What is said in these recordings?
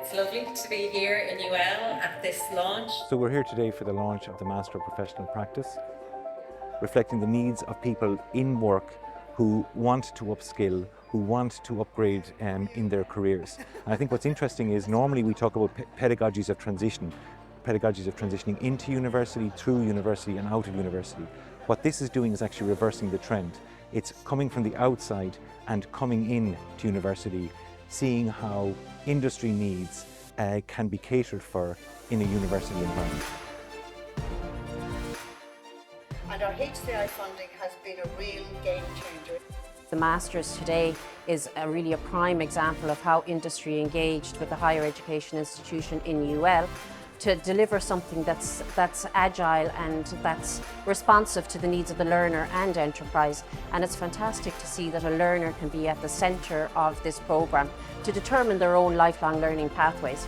It's lovely to be here in UL at this launch. So we're here today for the launch of the Master of Professional Practice, reflecting the needs of people in work who want to upskill, who want to upgrade in their careers. And I think what's interesting is normally we talk about pedagogies of transitioning into university, through university and out of university. What this is doing is actually reversing the trend. It's coming from the outside and coming in to university, seeing how industry needs can be catered for in a university environment. And our HCI funding has been a real game changer. The Masters today is really a prime example of how industry engaged with the higher education institution in UL to deliver something that's agile and that's responsive to the needs of the learner and enterprise. And it's fantastic to see that a learner can be at the centre of this programme to determine their own lifelong learning pathways.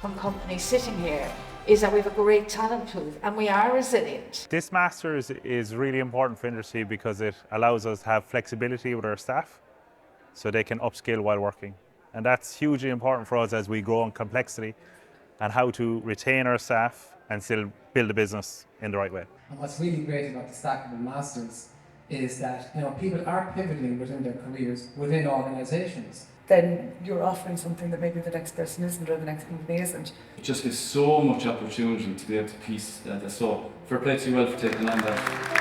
From companies sitting here is that we have a great talent pool and we are resilient. This Masters is really important for industry because it allows us to have flexibility with our staff so they can upskill while working. And that's hugely important for us as we grow in complexity and how to retain our staff and still build a business in the right way. And what's really great about the Stackable Masters is that people are pivoting within their careers, within organisations. Then you're offering something that maybe the next person isn't or the next company isn't. It just gives so much opportunity to be able to piece that. So fair play to you well for taking on that.